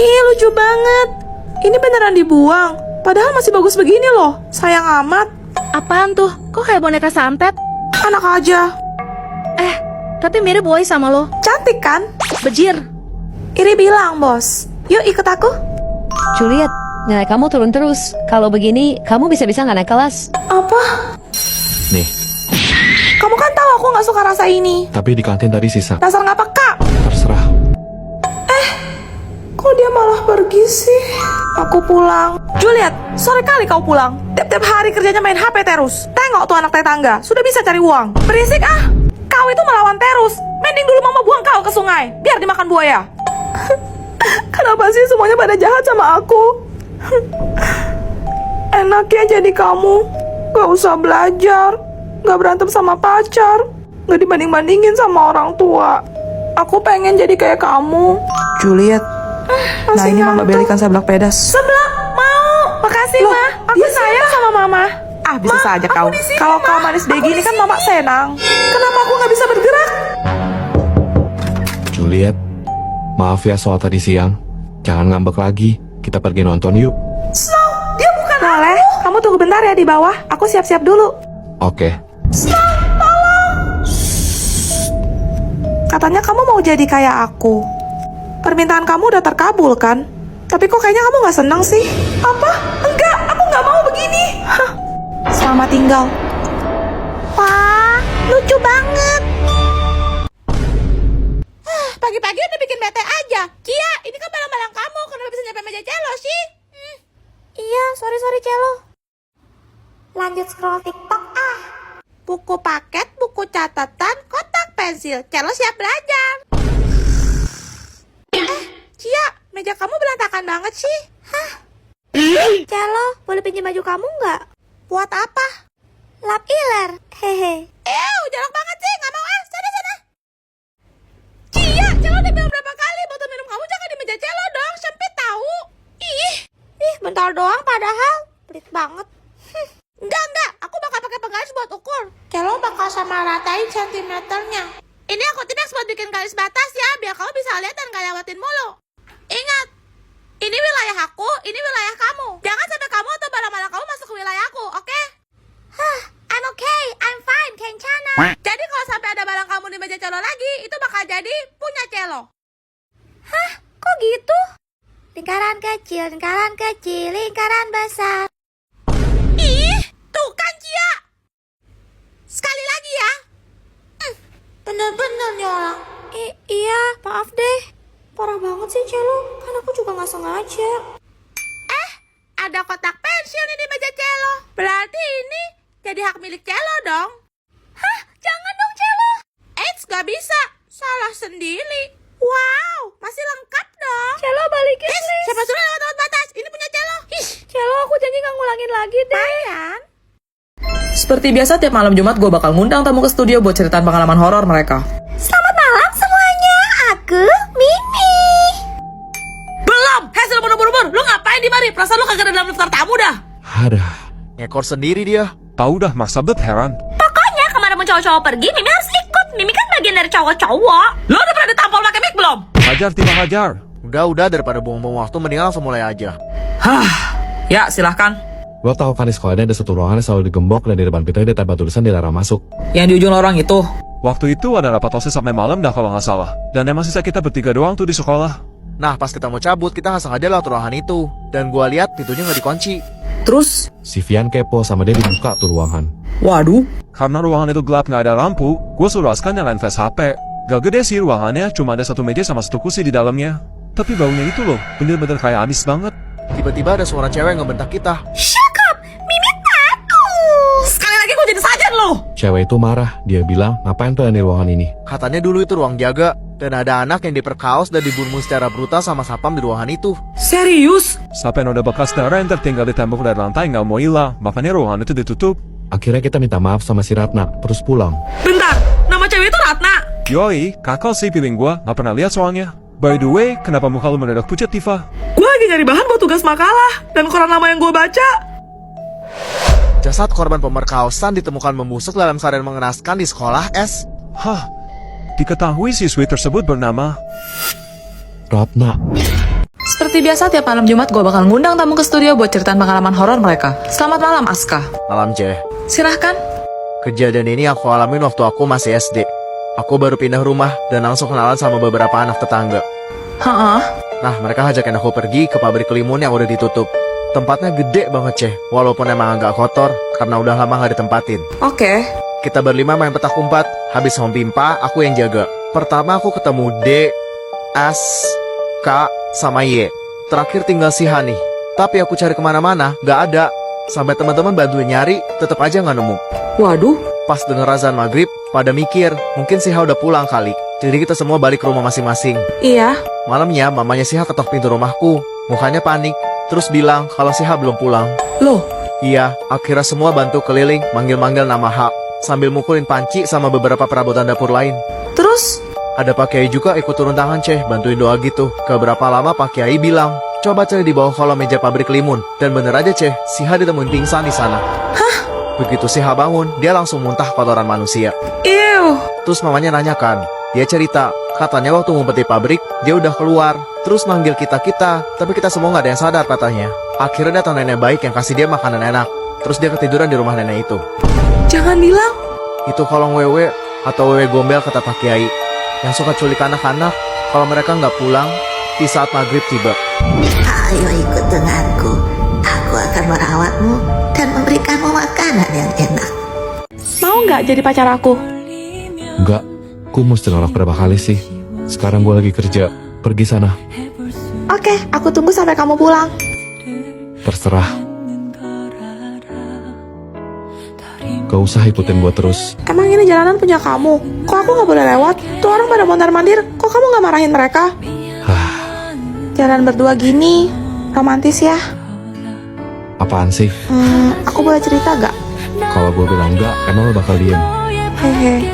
Ih, lucu banget. Ini beneran dibuang. Padahal masih bagus begini loh. Sayang amat. Apaan tuh? Kok kayak boneka santet? Anak aja. Tapi mirip boy sama lo. Cantik kan? Bejir. Iri bilang, bos. Yuk ikut aku. Juliet, nilai kamu turun terus. Kalau begini, kamu bisa-bisa nggak naik kelas. Apa? Nih, Kamu kan tahu aku nggak suka rasa ini. tapi di kantin tadi sisa. Dasar nggak peka. Terserah. Kok dia malah pergi sih? Aku pulang. Juliet, sore kali kau pulang. Tiap-tiap hari kerjanya main HP terus. Tengok tuh anak tetangga, sudah bisa cari uang. Berisik ah. Kau itu melawan terus. Mending dulu mama buang kau ke sungai, biar dimakan buaya. Kenapa sih semuanya pada jahat sama aku? Enaknya jadi kamu. Gak usah belajar. Gak berantem sama pacar. Gak dibanding-bandingin sama orang tua. Aku pengen jadi kayak kamu. Juliet. Nah ini mama belikan seblak pedas. Seblak? Mau. Makasih ma. Aku sayang sama mama. Ah bisa saja kau. Kalau kau manis kayak gini kan mama senang. Kenapa aku gak bisa bergerak? Juliet, maaf ya soal tadi siang. Jangan ngambek lagi. Kita pergi nonton yuk. Snow, dia bukan boleh. Kamu tunggu bentar ya di bawah. Aku siap-siap dulu. Oke. Snow, tolong. Katanya kamu mau jadi kayak aku. Permintaan kamu udah terkabul kan? Tapi kok kayaknya kamu gak senang sih? Apa? Enggak, aku gak mau begini. Hah. Selamat tinggal. Wah, lucu banget. Pagi-pagi udah bikin bete aja. Kia, ini kan barang-barang kamu. Kenapa bisa nyampe meja Celo sih? Iya, sorry Celo. Lanjut scroll TikTok ah. Buku paket, buku catatan, kotak pensil. Celo siap belajar. Cia, meja kamu berantakan banget sih. Hah? Celo, boleh pinjam baju kamu nggak? Buat apa? Lap iler. Hehe. Jorok banget sih. Nggak mau ah. Sana. Cia, Celo udah bilang berapa kali botol minum kamu jangan di meja Celo dong. Sempit tahu. Ih, bentar doang padahal. Pelit banget. Enggak. Aku bakal pakai penggaris buat ukur. Celo bakal sama ratain sentimeternya. Ini aku tidak buat bikin garis batas ya, biar kamu bisa lihat dan gak lewatin mulu. Ingat, ini wilayah aku, ini wilayah kamu. Jangan sampai kamu atau barang-barang kamu masuk ke wilayahku, oke? I'm okay, I'm fine, kencana. Jadi kalau sampai ada barang kamu di meja Celo lagi, itu bakal jadi punya Celo. Hah? Kok gitu? Lingkaran kecil, lingkaran besar. Ih, tuh kan Cia. Sekali lagi ya. Bener-bener nih orang. Iya, maaf deh. Parah banget sih Celo. Kan aku juga gak sengaja. Ada kotak pensil nih di meja Celo. Berarti ini jadi hak milik Celo dong. Hah? Jangan dong Celo. Eits, gak bisa. Salah sendiri. Wow, masih lengkap dong. Celo balikin please. Siapa suruh lewat batas? Ini punya Celo. Celo, aku janji gak ngulangin lagi deh. Mayan. Seperti biasa tiap malam Jumat gue bakal ngundang tamu ke studio buat ceritain pengalaman horor mereka. Selamat malam semuanya. Aku Mimi. Belum! Hasil buru-buru, lu ngapain di mari? Perasaan lu kagak ada dalam daftar tamu dah. Ada. Ngekor sendiri dia. Tahu dah, masa bet heran. Pokoknya kemarin mau cowok-cowok pergi, Mimi harus ikut. Mimi kan bagian dari cowok-cowok. Lu udah pernah ditampol pakai mic belum? Hajar tiba hajar. Udah daripada buang-buang waktu mendingan langsung mulai aja. Ya, silahkan. Lo tau kan di sekolahnya ada satu ruangan yang selalu digembok dan di depan pintunya ditempel tulisan dilarang masuk. Yang di ujung lorong itu. Waktu itu ada rapat OSIS sampai malam dah kalau nggak salah. Dan emang sisa kita bertiga doang tuh di sekolah. Nah, pas kita mau cabut, kita nggak sengaja lewat ruangan itu. Dan gua lihat pintunya nggak dikunci. Terus, Si Vian kepo sama dia dibuka tuh ruangan. waduh. Karena ruangan itu gelap nggak ada lampu, gue suruh Askan nyalain flash HP. Gak gede sih ruangannya, cuma ada satu meja sama satu kursi di dalamnya. Tapi baunya itu loh, bener-bener kayak amis banget. Tiba-tiba ada suara cewek ngebentak kita. Shut up. Mimi takut. Sekali lagi gue jadi sajen lo. Cewek itu marah. Dia bilang, ngapain tuh yang di ruangan ini? Katanya dulu itu ruang jaga. Dan ada anak yang diperkaos dan dibunuh secara brutal sama sapam di ruangan itu. Serius? Sampai noda bekas darah yang tertinggal di tembok dan lantai nggak mau hilang, makanya ruangan itu ditutup. Akhirnya kita minta maaf sama si Ratna, terus pulang. Bentar, nama cewek itu Ratna. Yoi, kakak sih piling gua, nggak pernah lihat soalnya. By the way, kenapa muka lu mendadak pucat, Tifa? Gue lagi nyari bahan buat tugas makalah. Dan koran lama yang gue baca. Jasad korban pemerkosaan ditemukan membusuk dalam keadaan mengenaskan di sekolah S. Hah? Diketahui siswi tersebut bernama Ratna. Seperti Seperti biasa, tiap malam Jumat gue bakal ngundang tamu ke studio buat ceritain pengalaman horor mereka. Selamat malam, Aska. Malam, Ceh. Silahkan. Kejadian ini aku alamin waktu aku masih SD. Aku baru pindah rumah dan langsung kenalan sama beberapa anak tetangga. Hah? Nah, mereka ngajakin aku pergi ke pabrik kelimun yang udah ditutup. Tempatnya gede banget, Ceh. Walaupun emang agak kotor, karena udah lama gak ditempatin. Oke. Kita berlima main petak umpet. Habis Om Pimpa, aku yang jaga. Pertama aku ketemu D, S, K, sama Y. Terakhir tinggal si Hani. Tapi aku cari kemana-mana, gak ada. Sampai teman-teman bantuin nyari, tetap aja gak nemu. Waduh. Pas denger azan maghrib, pada mikir, mungkin Siha udah pulang kali. Jadi kita semua balik ke rumah masing-masing. Iya. Malamnya, mamanya Siha ketok pintu rumahku. Mukanya panik, terus bilang kalau Siha belum pulang. Loh, Iya, akhirnya semua bantu keliling, manggil-manggil nama Hak. Sambil mukulin panci sama beberapa perabotan dapur lain. terus? Ada Pak Kiai juga ikut turun tangan, Ceh, bantuin doa gitu. Keberapa lama Pak Kiai bilang, coba cari di bawah kolong meja pabrik limun. Dan bener aja, Ceh, Siha ditemuin pingsan di sana. Hah? Begitu Siha bangun, dia langsung muntah kotoran manusia. Ew. Terus mamanya nanyakan, dia cerita, katanya waktu ngumpet di pabrik, dia udah keluar. Terus manggil kita-kita, tapi kita semua nggak ada yang sadar katanya. Akhirnya datang nenek baik yang kasih dia makanan enak. Terus dia ketiduran di rumah nenek itu. Jangan bilang. Itu kolong wewe atau wewe gombel kata Pak Kiai. Yang suka culik anak-anak kalau mereka nggak pulang di saat maghrib tiba. Ayo ikut denganku. Aku akan merawatmu dan memberikanmu makanan yang enak. Mau nggak jadi pacar aku? Enggak, aku mesti nolak berapa kali sih. Sekarang gue lagi kerja, pergi sana. Oke, aku tunggu sampai kamu pulang. Terserah. Gak usah ikutin gue terus. Emang ini jalanan punya kamu? Kok aku nggak boleh lewat? Tuh orang pada mondar-mandir, kok kamu nggak marahin mereka? Jalan berdua gini, romantis ya. Apaan sih? Aku boleh cerita gak? Kalau gue bilang enggak, emang lo bakal diem? Hehe,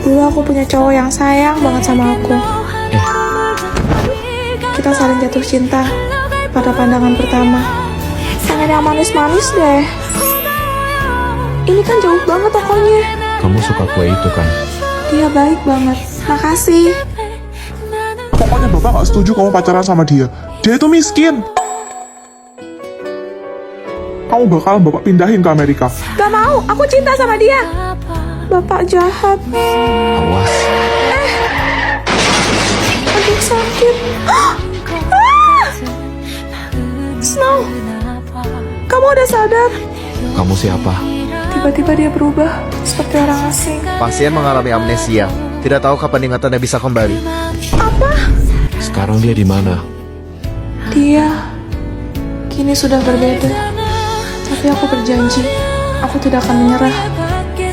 dulu aku punya cowok yang sayang banget sama aku. Kita saling jatuh cinta pada pandangan pertama. Pengen yang manis-manis deh. Ini kan jauh banget tokonya. Kamu suka kue itu kan? Dia baik banget. Makasih. Pokoknya bapak gak setuju kamu pacaran sama dia. Dia itu miskin. Kamu bakalan bapak pindahin ke Amerika. Gak mau, aku cinta sama dia. Bapak jahat. Awas. Aduh sakit. Ah! Snow, kamu udah sadar? Kamu siapa? Tiba-tiba dia berubah seperti orang asing. Pasien mengalami amnesia, tidak tahu kapan ingatannya bisa kembali. Apa? Sekarang dia di mana? Dia kini sudah berbeda. Tapi aku berjanji, aku tidak akan menyerah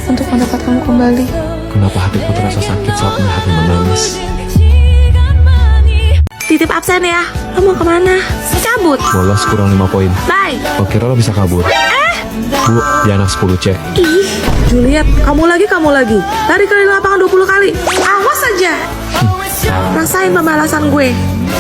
untuk mendapatkanmu kembali. Kenapa hatiku terasa sakit saat melihatnya menangis? Titip absen ya. Lo mau kemana? Cabut. Bolos kurang 5 poin. Bye. Oh, kira lo bisa kabur. Bu, dia anak 10 C. Ih, Juliet, kamu lagi. Lari keliling lapangan 20 kali. Awas aja. Rasain pembalasan gue.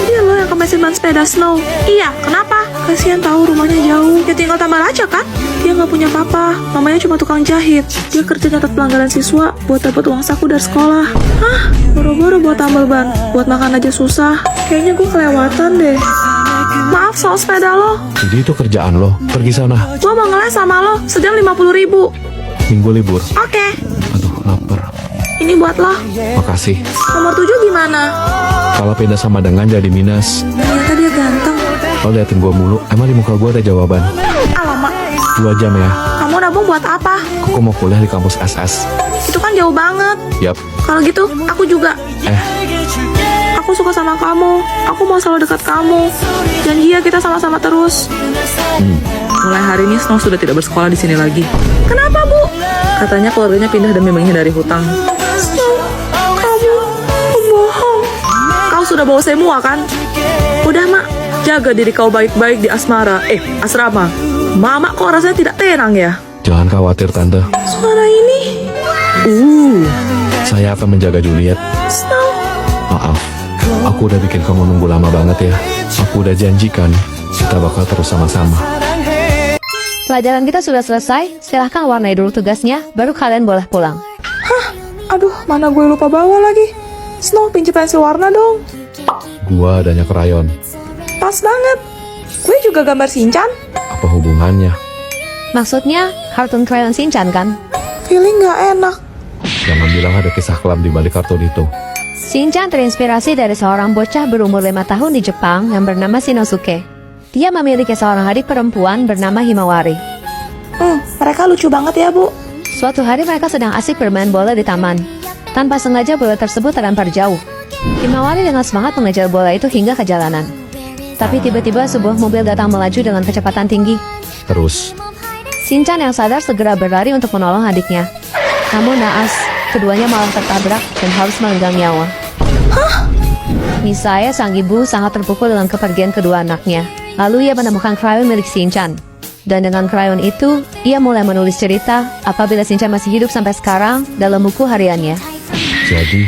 Dia lo yang kemesin ban sepeda Snow. Iya, kenapa? Kasihan tahu rumahnya jauh. Ya tinggal tambal aja kan? Dia nggak punya papa. Mamanya cuma tukang jahit. Dia kerja nyatet pelanggaran siswa buat dapat uang saku dari sekolah. Hah? Boro-boro buat tambal ban. Buat makan aja susah. Kayaknya gue kelewatan deh. Maaf soal sepeda lo. Jadi itu kerjaan lo. Pergi sana. Gue mau ngeles sama lo. Sejam 50.000. Minggu libur. Oke. Aduh, lapar. Ini buat lo. Makasih. Nomor 7 gimana? Kalau pindah sama dengan jadi minus. Ternyata dia ganteng. Lo liatin gue mulu. Emang di muka gue ada jawaban? Alamak. 2 jam ya. Kamu nabung buat apa? Aku mau kuliah di kampus SS. Itu kan jauh banget. Yap. Kalau gitu, aku juga. Aku suka sama kamu. Aku mau selalu dekat kamu. Janji ya kita sama-sama terus. Mulai hari ini Snow sudah tidak bersekolah di sini lagi. Kenapa, Bu? Katanya keluarganya pindah demi menghindari hutang. Snow, kamu pembohong. Kau sudah bawa semua kan? Udah, Mak. Jaga diri kau baik-baik di asrama. Mama kok rasanya tidak tenang ya? Jangan khawatir, Tante. Suara ini. Saya akan menjaga Juliet. Snow. Maaf. Aku udah bikin kamu nunggu lama banget ya. Aku udah janjikan kita bakal terus sama-sama. Pelajaran kita sudah selesai. Silahkan warnai dulu tugasnya, baru kalian boleh pulang. Aduh, mana gue lupa bawa lagi. Snow, pinjem pensil warna dong. Gua adanya krayon. Pas banget. Gue juga gambar Shinchan. Apa hubungannya? Maksudnya, kartun krayon Shinchan kan? Feeling gak enak. Jangan bilang ada kisah kelam di balik kartun itu. Shinchan terinspirasi dari seorang bocah berumur 5 tahun di Jepang yang bernama Shinosuke. Dia memiliki seorang adik perempuan bernama Himawari. Mereka lucu banget ya, Bu. Suatu hari mereka sedang asik bermain bola di taman. Tanpa sengaja bola tersebut terlempar jauh. Himawari dengan semangat mengejar bola itu hingga ke jalanan. Tapi tiba-tiba sebuah mobil datang melaju dengan kecepatan tinggi. Terus, Shinchan yang sadar segera berlari untuk menolong adiknya. Namun naas, keduanya malah tertabrak dan harus melenggang nyawa. Misaya, sang ibu, sangat terpukul dengan kepergian kedua anaknya. Lalu ia menemukan krayon milik Shinchan. Dan dengan krayon itu, ia mulai menulis cerita apabila Shinchan masih hidup sampai sekarang dalam buku hariannya. jadi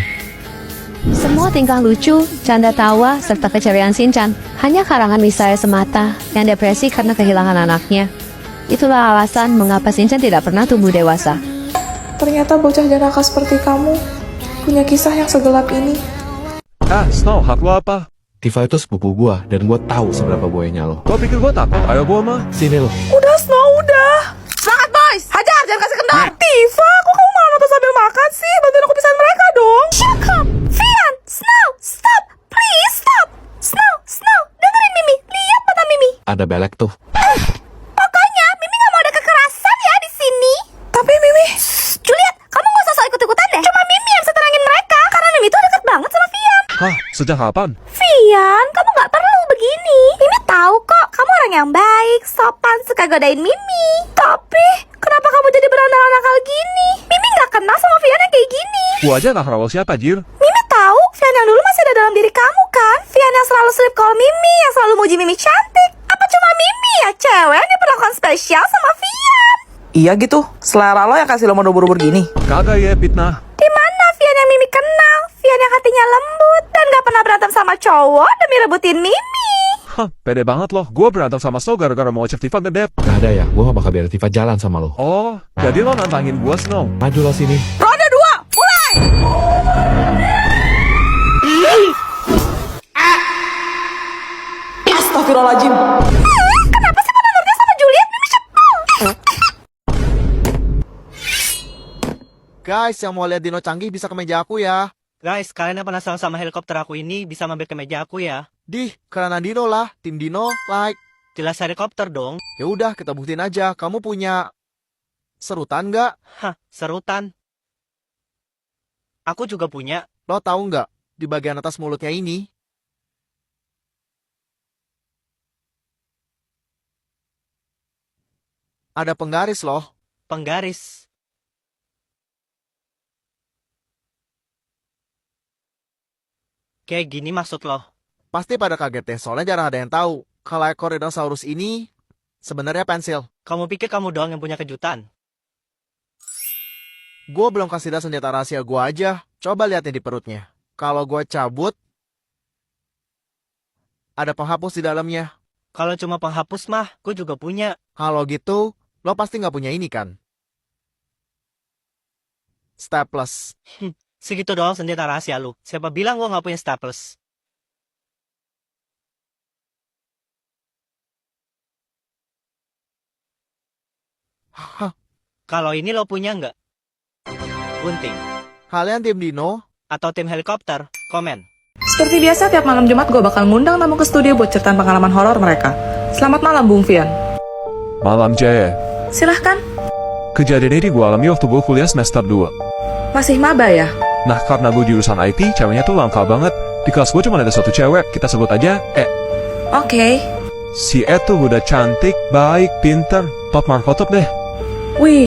Semua tingkah lucu, canda tawa, serta keceriaan Shinchan hanya karangan Misaya semata yang depresi karena kehilangan anaknya. Itulah alasan mengapa Shinchan tidak pernah tumbuh dewasa. Ternyata bocah jenaka seperti kamu punya kisah yang segelap ini. Snow, hak lo apa? Tifa itu sepupu gua dan gua tahu seberapa buayanya lo. Lo pikir gue takut? Ayo gue mah. Sini lo. Udah, Snow, udah. Semangat boys, hajar jangan kasih kendor. Tifa, kok kamu malah nonton sambil makan sih? Bantuin aku pisahin mereka dong. Shut up, Vian, Snow, stop, please stop. Snow, dengerin Mimi, lihat mata Mimi. Ada belek tuh. Pokoknya Mimi gak mau ada kekerasan ya di sini. Tapi Mimi, Juliet, kamu gak usah ikut-ikutan deh. Cuma Mimi yang bisa tenangin mereka karena Mimi tuh deket banget sama Vian. Hah, sejak kapan? Vian, kamu gak perlu begini. Mimi tahu kok, kamu orang yang baik, sopan, suka godain Mimi. Tapi, kenapa kamu jadi berandalan nakal gini? Mimi gak kenal sama Vian yang kayak gini. Gue aja gak kenal siapa, Jir. Mimi tahu, Vian yang dulu masih ada dalam diri kamu kan? Vian yang selalu slip call Mimi, yang selalu muji Mimi cantik. Apa cuma Mimi ya cewek yang diperlakukan spesial sama Vian? iya gitu. Selera lo yang kasih lo mendubur-dubur gini. Kagak ya, fitnah. Di mana Vian yang Mimi kenal? Vian yang hatinya lembut dan gak pernah berantem sama cowok demi rebutin Mimi. Hah, pede banget loh. Gue berantem sama Snow gara-gara mau ngecek Tifa ngedep. Gak ada ya, gua gak bakal biarin Tifa jalan sama lo. Oh, jadi lo nantangin gue, Snow. Maju lo sini. Ronde 2, mulai! Astagfirullahaladzim. Kenapa sih pada nurutnya sama Juliet? Mimi sebel. Guys, yang mau lihat dino canggih bisa ke meja aku ya. Guys, kalian yang penasaran sama helikopter aku ini bisa mampir ke meja aku ya. Dih, karena Dino lah, tim Dino, like. Jelas helikopter dong. Ya udah, kita buktiin aja. Kamu punya serutan nggak? Hah, serutan. Aku juga punya. Lo tahu nggak? Di bagian atas mulutnya ini ada penggaris loh. Penggaris. Kayak gini maksud lo? Pasti pada kaget deh, soalnya jarang ada yang tahu kalau ekor dinosaurus ini sebenarnya pensil. Kamu pikir kamu doang yang punya kejutan? Gue belum kasih lihat senjata rahasia gue aja. Coba lihatnya di perutnya. Kalau gue cabut, ada penghapus di dalamnya. Kalau cuma penghapus mah, gue juga punya. Kalau gitu, lo pasti nggak punya ini kan? Staples. Segitu doang senjata rahasia lu. Siapa bilang gue nggak punya staples? Hah, Kalau ini lo punya nggak? Gunting. kalian tim Dino? Atau tim helikopter? Komen. Seperti biasa, tiap malam Jumat gue bakal ngundang tamu ke studio buat ceritain pengalaman horor mereka. Selamat malam, Bung Vian. Malam, Jaya. Silahkan. Kejadian ini gue alami waktu gue kuliah semester 2. Masih maba ya? Nah, karena gue jurusan IT, ceweknya tuh langka banget. Di kelas gue cuma ada satu cewek, kita sebut aja Oke. Si tuh udah cantik, baik, pinter, top markotop deh. Wih,